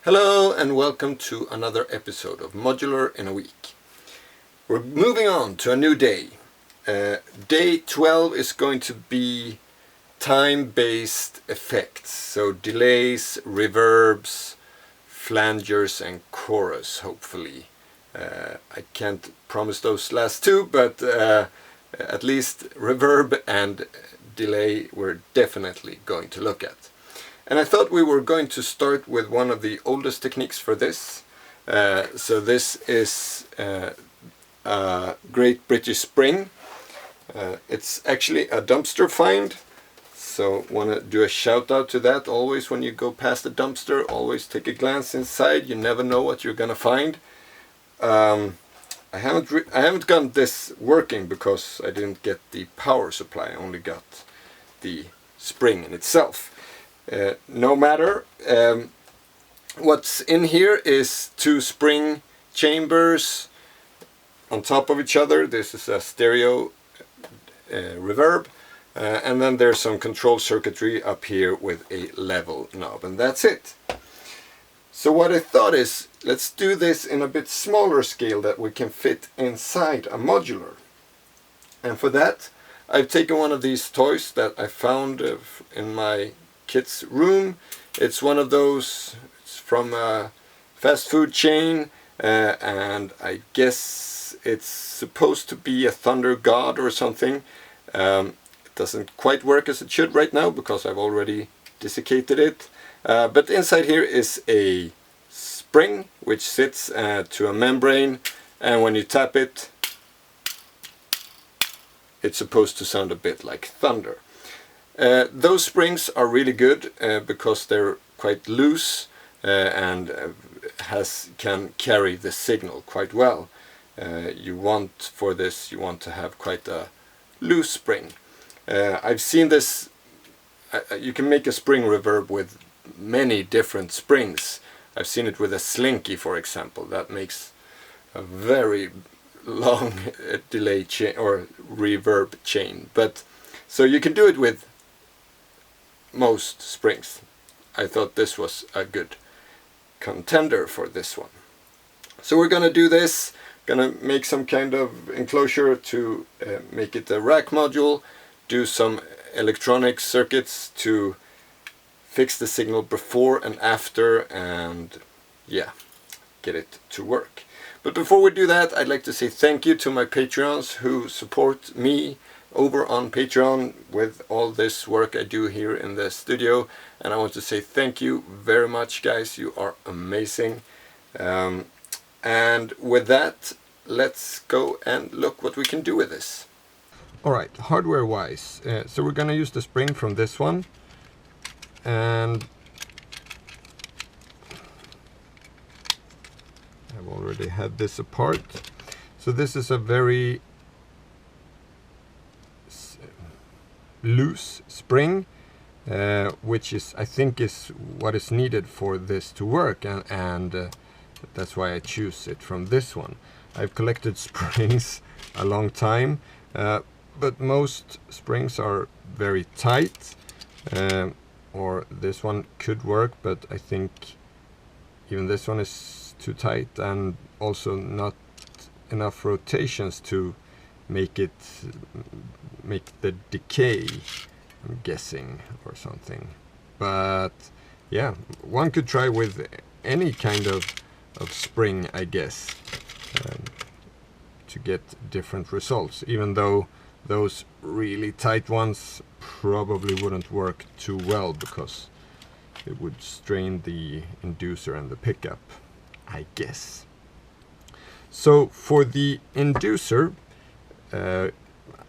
Hello and welcome to another episode of Modular in a Week. We're moving on to a new day. Day 12 is going to be time-based effects, so delays, reverbs, flangers and chorus, hopefully. I can't promise those last two, but at least reverb and delay we're definitely going to look at. And I thought we were going to start with one of the oldest techniques for this. So this is a Great British Spring. It's actually a dumpster find. So want to do a shout out to that. Always when you go past a dumpster, always take a glance inside. You never know what you're gonna find. I haven't got this working because I didn't get the power supply. I only got the spring in itself. No matter, what's in here is two spring chambers on top of each other. This is a stereo reverb, and then there's some control circuitry up here with a level knob, and that's it. So what I thought is, let's do this in a bit smaller scale that we can fit inside a modular. And for that I've taken one of these toys that I found in my kid's room. It's one of those, it's from a fast food chain, and I guess it's supposed to be a thunder god or something. It doesn't quite work as it should right now because I've already desiccated it. But inside here is a spring which sits to a membrane, and when you tap it, it's supposed to sound a bit like thunder. Those springs are really good because they're quite loose and can carry the signal quite well. For this you want to have quite a loose spring. I've seen this, you can make a spring reverb with many different springs. I've seen it with a slinky, for example, that makes a very long delay chain or reverb chain. But so you can do it with most springs. I thought this was a good contender for this one. So we're gonna do this, gonna make some kind of enclosure to make it a rack module, do some electronic circuits to fix the signal before and after, and yeah, get it to work. But before we do that, I'd like to say thank you to my Patreons who support me over on Patreon with all this work I do here in the studio, and I want to say thank you very much, guys. You are amazing. And with that, let's go and look what we can do with this. Alright, hardware wise, so we're gonna use the spring from this one, and I've already had this apart. So this is a very loose spring, which is, I think, is what is needed for this to work, and that's why I choose it from this one. I've collected springs a long time, but most springs are very tight, or this one could work, but I think even this one is too tight, and also not enough rotations to make the decay, I'm guessing, or something. But yeah, one could try with any kind of spring, I guess, to get different results, even though those really tight ones probably wouldn't work too well because it would strain the inducer and the pickup, I guess. So for the inducer,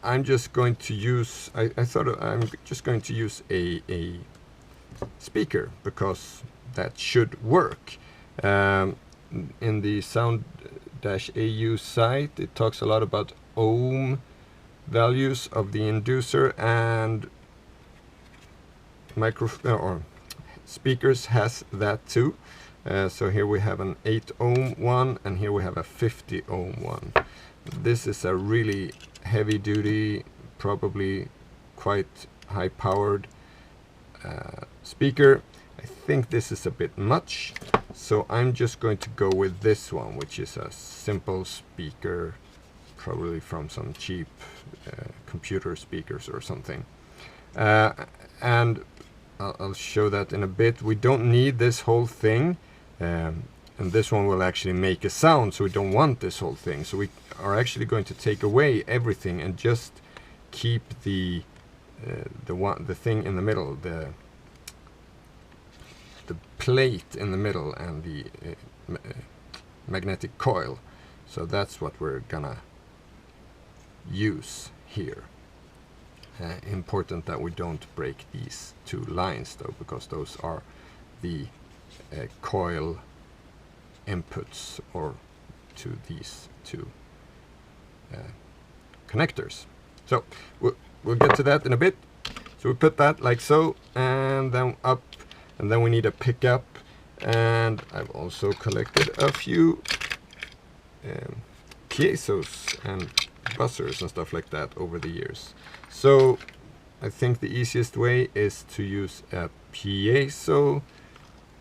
I'm just going to use, I'm just going to use a speaker because that should work. In the sound-au site, it talks a lot about ohm values of the inducer, and speakers has that too. So here we have an 8 ohm one, and here we have a 50 ohm one. This is a really heavy duty, probably quite high powered speaker. I think this is a bit much, So I'm just going to go with this one, which is a simple speaker, probably from some cheap computer speakers or something. And I'll show that in a bit. We don't need this whole thing, and this one will actually make a sound, so we don't want this whole thing. So we are actually going to take away everything and just keep the thing in the middle, the plate in the middle, and the magnetic coil. So that's what we're gonna use here. Important that we don't break these two lines though, because those are the coil inputs or to these two connectors. So we'll get to that in a bit. So we put that like so, and then up, and then we need a pickup, and I've also collected a few piezos and buzzers and stuff like that over the years. So I think the easiest way is to use a piezo,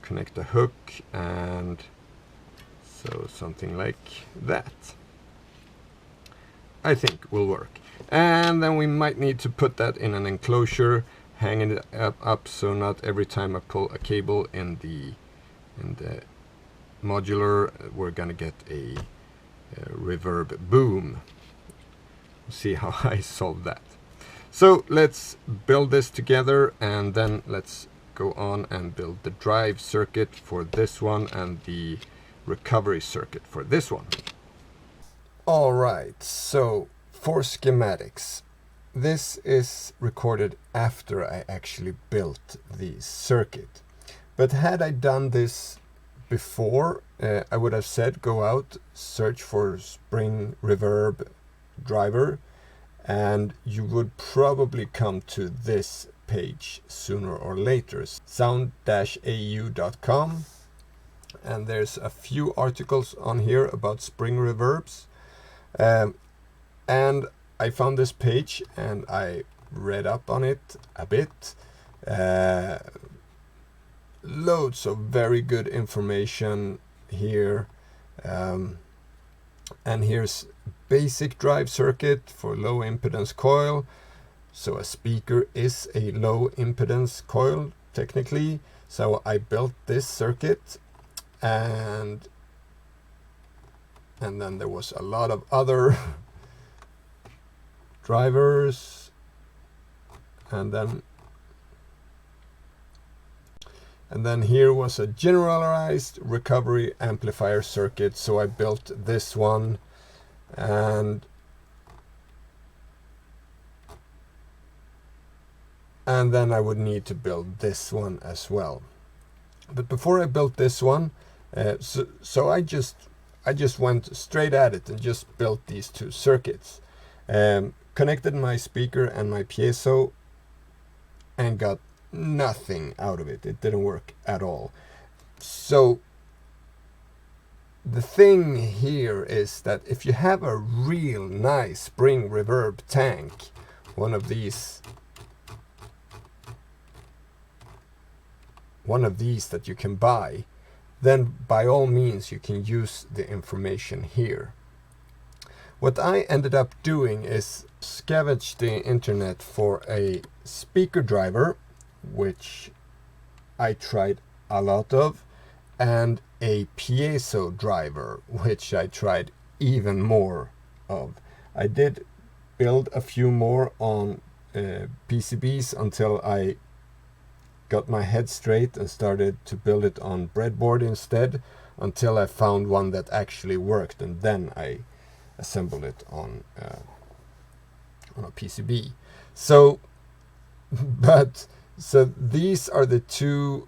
connect a hook, and so something like that I think will work. And then we might need to put that in an enclosure, hanging it up so not every time I pull a cable in the modular we're gonna get a reverb boom. See how I solve that. So let's build this together, and then let's go on and build the drive circuit for this one and the recovery circuit for this one. Alright, so for schematics, this is recorded after I actually built the circuit. But had I done this before, I would have said go out, search for spring reverb driver, and you would probably come to this page sooner or later, sound-au.com, and there's a few articles on here about spring reverbs, and I found this page and I read up on it a bit. Loads of very good information here, and here's basic drive circuit for low impedance coil. So a speaker is a low impedance coil technically. So I built this circuit, and then there was a lot of other drivers, and then here was a generalized recovery amplifier circuit. So I built this one, and then I would need to build this one as well. But before I built this one, so I just went straight at it and just built these two circuits, connected my speaker and my piezo, and got nothing out of it. It didn't work at all. So the thing here is that if you have a real nice spring reverb tank, one of these that you can buy, then by all means you can use the information here. What I ended up doing is scavenge the internet for a speaker driver, which I tried a lot of, and a piezo driver, which I tried even more of. I did build a few more on PCBs until I got my head straight and started to build it on breadboard instead, until I found one that actually worked, and then I assembled it on a PCB. So these are the two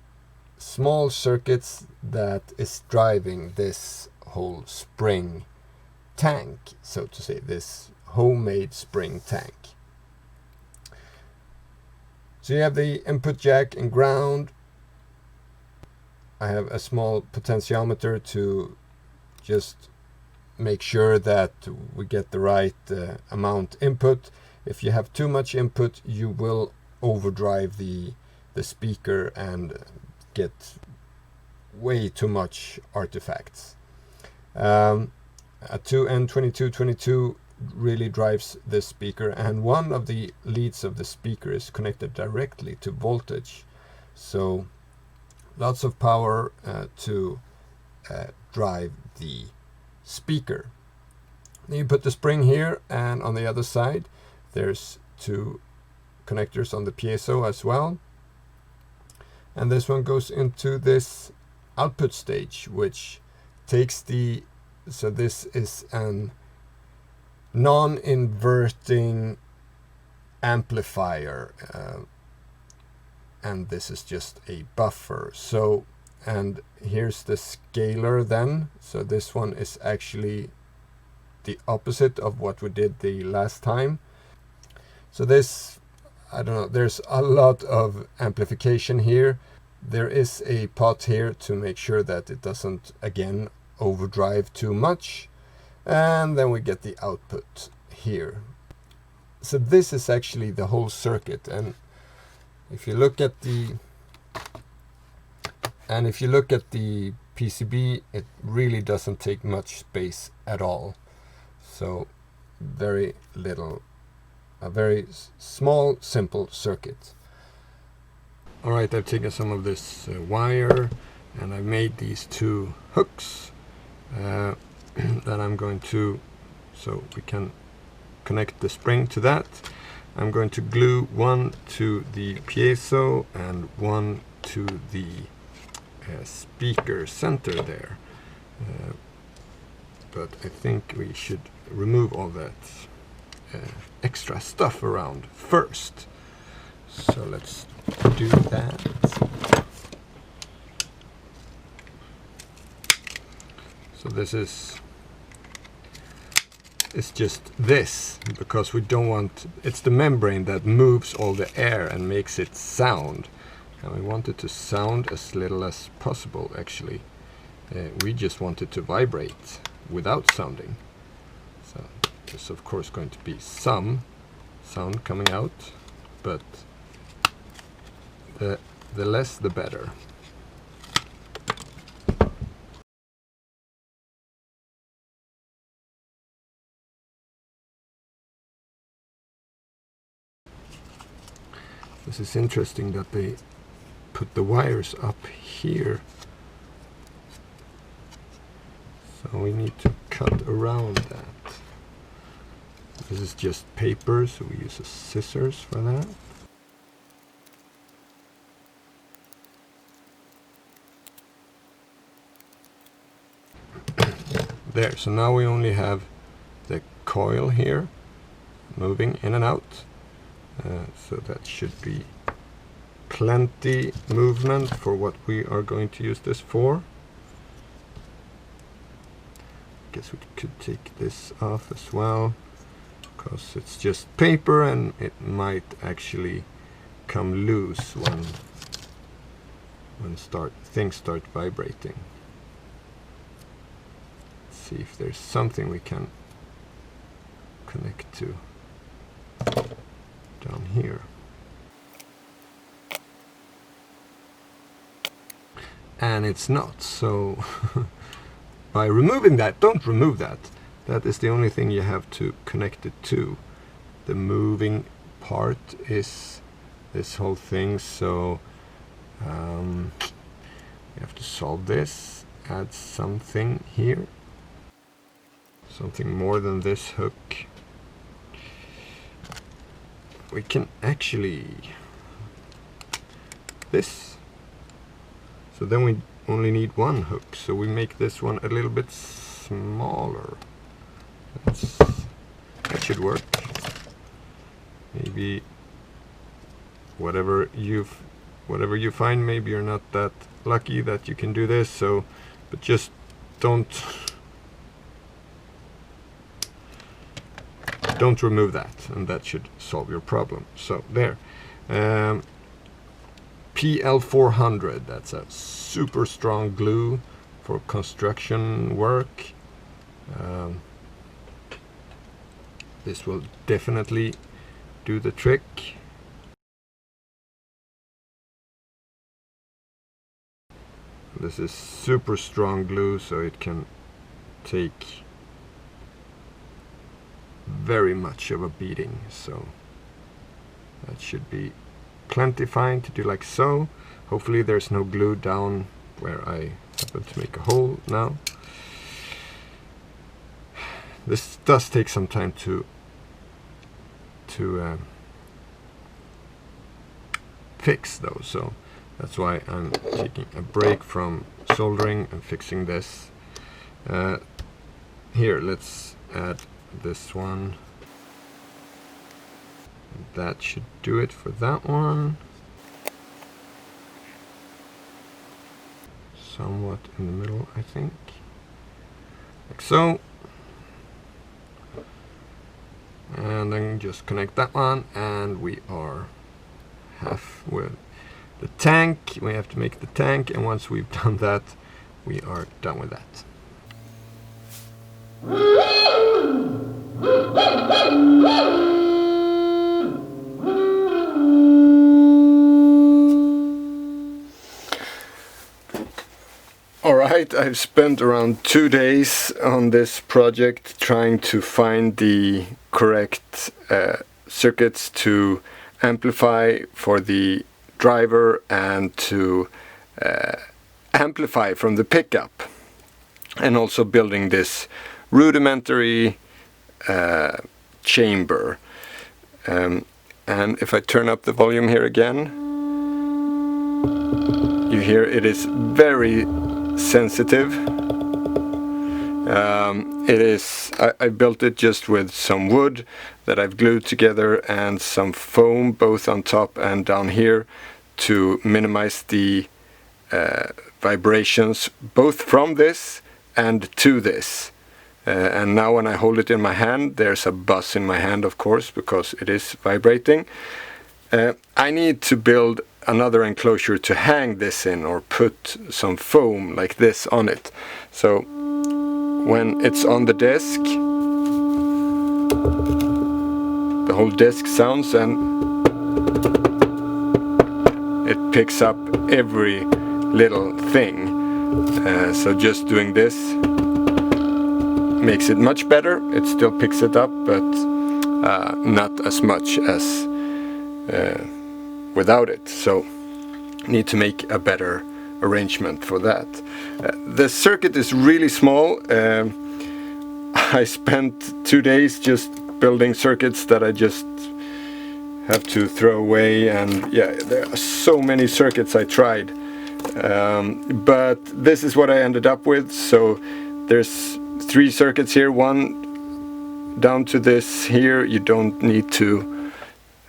small circuits that is driving this whole spring tank, so to say, this homemade spring tank. So you have the input jack and ground. I have a small potentiometer to just make sure that we get the right amount input. If you have too much input, you will overdrive the speaker and get way too much artifacts. A 2N2222 really drives this speaker, and one of the leads of the speaker is connected directly to voltage, so lots of power to drive the speaker. Then you put the spring here, and on the other side there's two connectors on the piezo as well, and this one goes into this output stage, which takes the, so this is an non-inverting amplifier, and this is just a buffer. So, and here's the scaler then, so this one is actually the opposite of what we did the last time. So this, I don't know, there's a lot of amplification here. There is a pot here to make sure that it doesn't again overdrive too much, and then we get the output here. So this is actually the whole circuit, and if you look at the PCB, it really doesn't take much space at all. So very little, a very small, simple circuit. Alright, I've taken some of this wire and I've made these two hooks that I'm going to, so we can connect the spring to that. I'm going to glue one to the piezo and one to the speaker center there. But I think we should remove all that extra stuff around first. So let's do that. So this is, it's just this, because we don't want, it's the membrane that moves all the air and makes it sound, and we want it to sound as little as possible. Actually, we just want it to vibrate without sounding. So there's of course going to be some sound coming out, but the less the better. This is interesting that they put the wires up here. So we need to cut around that. This is just paper, so we use a scissors for that. There, so now we only have the coil here moving in and out. So that should be plenty movement for what we are going to use this for. Guess we could take this off as well, because it's just paper and it might actually come loose when things start vibrating. Let's see if there's something we can connect to down here. And it's not, so by removing that, don't remove that. That is the only thing you have to connect it to. The moving part is this whole thing, so you have to solve this, add something here, something more than this hook. We can actually, this, so then we only need one hook, so we make this one a little bit smaller. That should work. Maybe whatever you find, maybe you're not that lucky that you can do this, so but just don't remove that, and that should solve your problem. So there, PL400, that's a super strong glue for construction work. This will definitely do the trick. This is super strong glue, so it can take very much of a beating, so that should be plenty fine to do like so. Hopefully there's no glue down where I happen to make a hole now. This does take some time to fix though, so that's why I'm taking a break from soldering and fixing this. Here, let's add this one. That should do it for that one. Somewhat in the middle, I think. Like so. And then just connect that one, and we are half with the tank. We have to make the tank, and once we've done that, we are done with that. Alright, I've spent around 2 days on this project trying to find the correct circuits to amplify for the driver and to amplify from the pickup, and also building this rudimentary chamber. And if I turn up the volume here again, you hear it is very sensitive. I built it just with some wood that I've glued together and some foam both on top and down here to minimize the vibrations both from this and to this. And now when I hold it in my hand, there's a buzz in my hand, of course, because it is vibrating. I need to build another enclosure to hang this in, or put some foam like this on it. So when it's on the desk, the whole desk sounds, and it picks up every little thing. So just doing this makes it much better. It still picks it up, but not as much as without it. So need to make a better arrangement for that. The circuit is really small. I spent 2 days just building circuits that I just have to throw away, and yeah, there are so many circuits I tried, but this is what I ended up with. So there's 3 circuits here, one down to this here. You don't need to,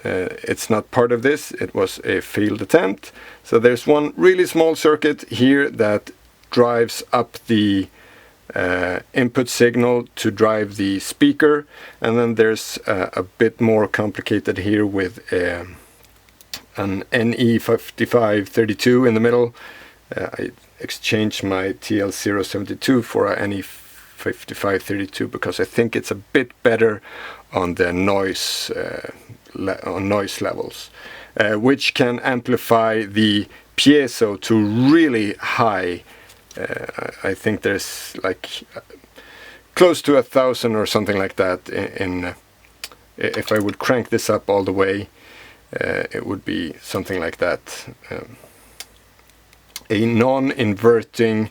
it's not part of this, it was a failed attempt. So there's one really small circuit here that drives up the input signal to drive the speaker, and then there's a bit more complicated here with an NE5532 in the middle. I exchanged my TL072 for a NE5532 because I think it's a bit better on the noise levels, which can amplify the piezo to really high. I think there's like close to 1,000 or something like that. If I would crank this up all the way, it would be something like that. A non-inverting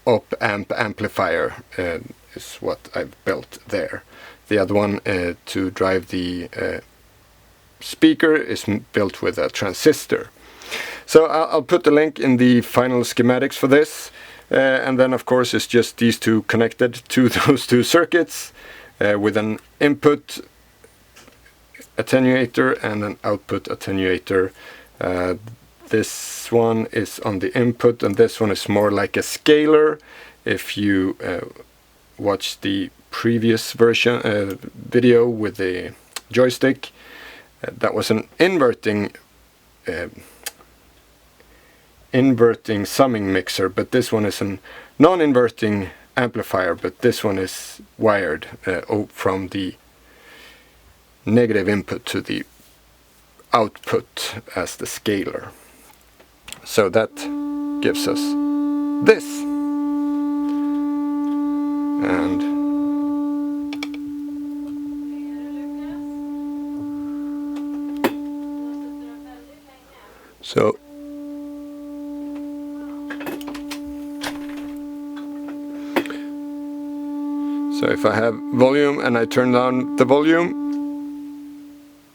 op-amp amplifier is what I've built there. The other one to drive the speaker is built with a transistor. So I'll put the link in the final schematics for this, and then of course it's just these two connected to those 2 circuits with an input attenuator and an output attenuator. This one is on the input, and this one is more like a scaler. If you watch the previous version video with the joystick, that was an inverting summing mixer, but this one is a non-inverting amplifier, but this one is wired from the negative input to the output as the scaler. So that gives us this. And so if I have volume and I turn down the volume,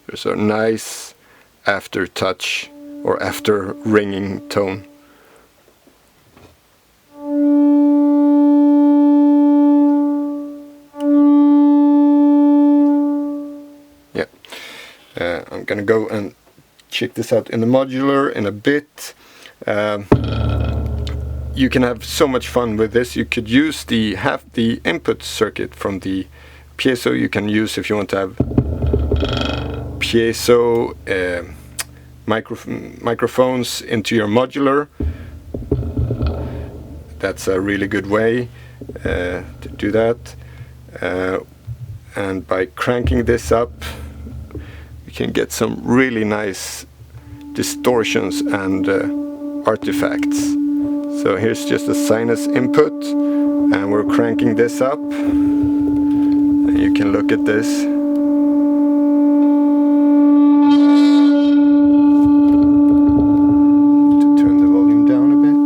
there's a nice after touch or after ringing tone. Yeah, I'm gonna go and check this out in the modular in a bit. You can have so much fun with this. You could use half the input circuit from the piezo. You can use if you want to have piezo microphones into your modular. That's a really good way to do that. And by cranking this up, you can get some really nice distortions and artifacts. So here's just a sinus input, and we're cranking this up, and you can look at this. To turn the volume down a bit.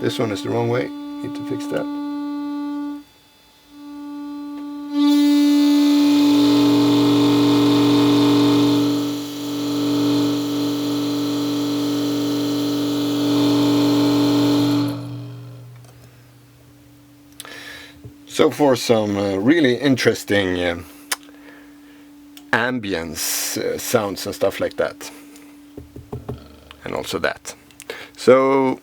This one is the wrong way. Need to fix that. So for some really interesting ambience sounds and stuff like that. And also that. So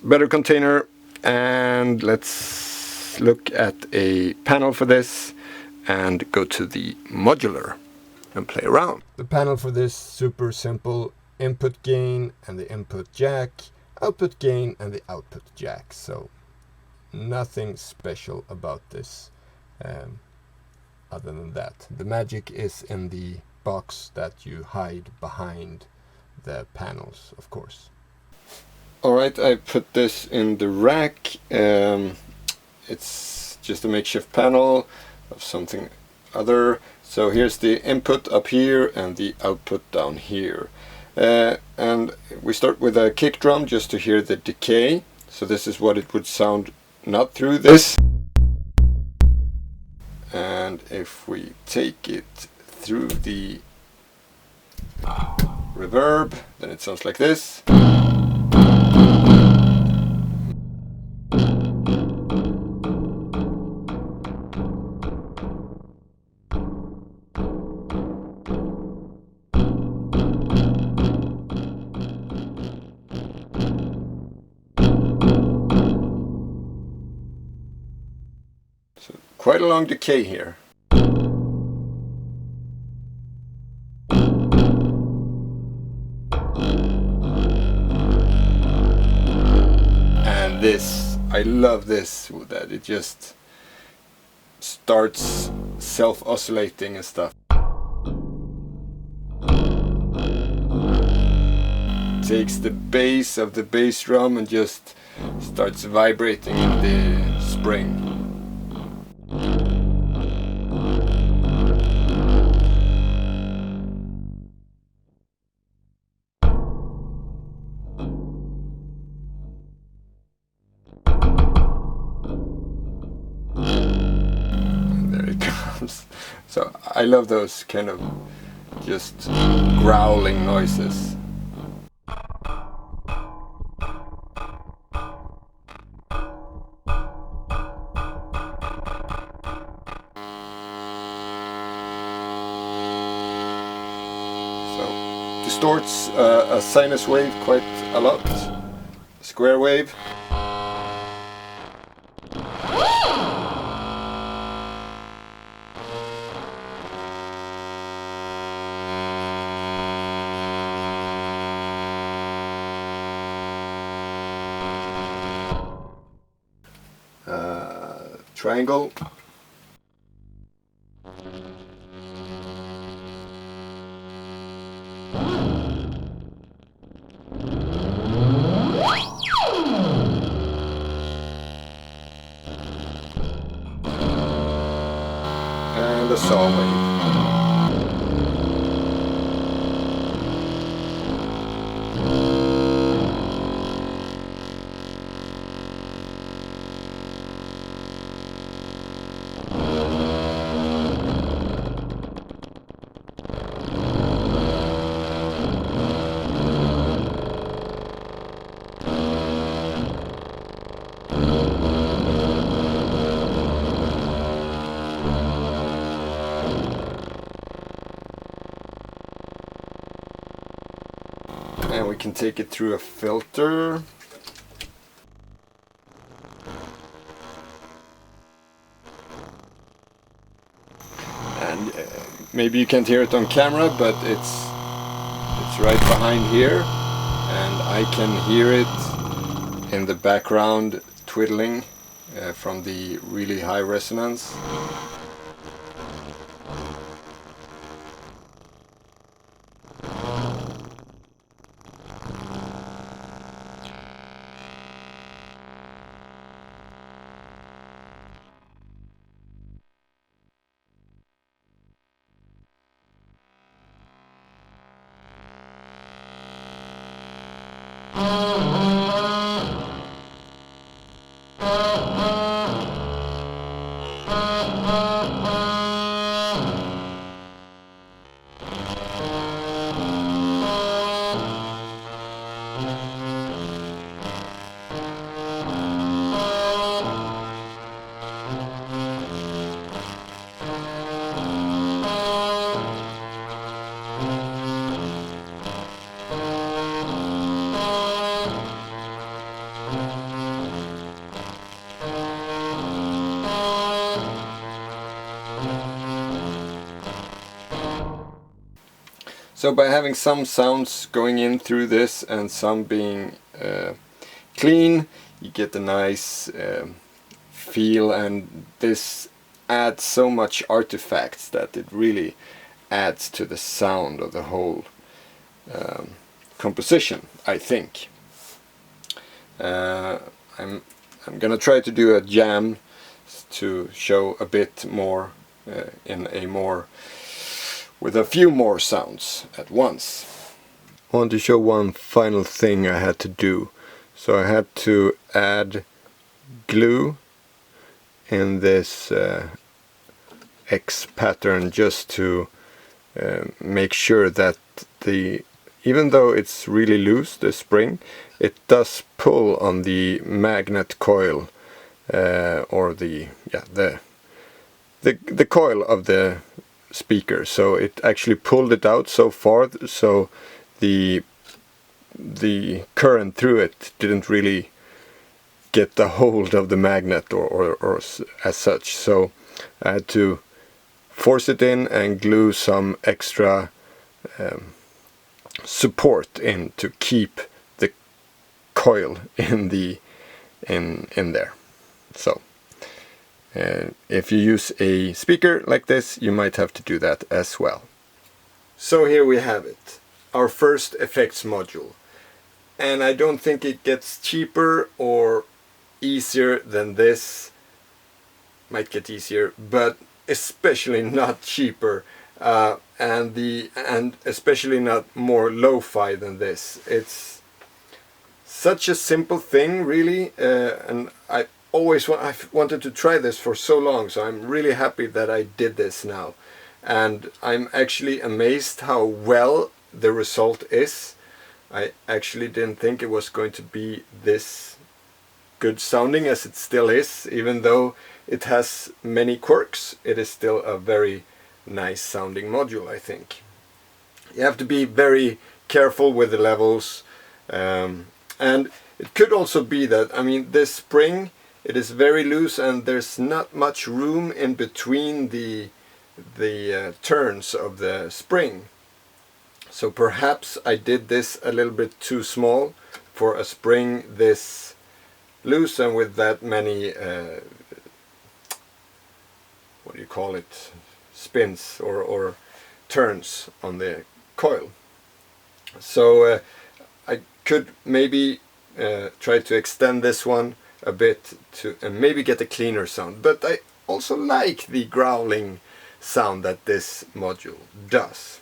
better container, and let's look at a panel for this and go to the modular and play around. The panel for this, super simple: input gain and the input jack, output gain and the output jack. So nothing special about this other than that. The magic is in the box that you hide behind the panels, of course. Alright, I put this in the rack. It's just a makeshift panel of something other. So here's the input up here and the output down here. And we start with a kick drum just to hear the decay. So this is what it would sound not through this. And if we take it through the reverb, then it sounds like this. Quite a long decay here. And this, I love this, that it just starts self-oscillating and stuff. Takes the bass of the bass drum and just starts vibrating in the spring. So I love those kind of just growling noises. So distorts a sinus wave quite a lot, square wave. triangle. And a saw wave. And we can take it through a filter. And maybe you can't hear it on camera, but it's right behind here, and I can hear it in the background twiddling from the really high resonance. So by having some sounds going in through this and some being clean, you get a nice feel, and this adds so much artifacts that it really adds to the sound of the whole composition, I think. I'm gonna try to do a jam to show a bit more with a few more sounds at once. I want to show one final thing I had to do. So I had to add glue in this X pattern just to make sure that even though it's really loose, the spring, it does pull on the magnet coil or the coil of the speaker. So it actually pulled it out so far, so the current through it didn't really get the hold of the magnet or as such. So I had to force it in and glue some extra support in to keep the coil in there. So if you use a speaker like this, you might have to do that as well. So here we have it, our first effects module. And I don't think it gets cheaper or easier than this. Might get easier, but especially not cheaper, and especially not more lo-fi than this. It's such a simple thing, really, and I've wanted to try this for so long, so I'm really happy that I did this now. And I'm actually amazed how well the result is. I actually didn't think it was going to be this good sounding as it still is. Even though it has many quirks, it is still a very nice sounding module, I think. You have to be very careful with the levels, and it could also be that, I mean, this spring, it is very loose and there's not much room in between the turns of the spring. So perhaps I did this a little bit too small for a spring this loose and with that many what do you call it, spins or turns on the coil. So I could maybe try to extend this one a bit to and maybe get a cleaner sound, but I also like the growling sound that this module does.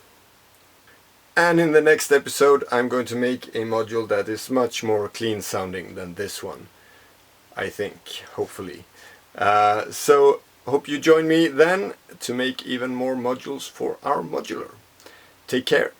And in the next episode I'm going to make a module that is much more clean sounding than this one, I think, hopefully. So hope you join me then to make even more modules for our modular. Take care.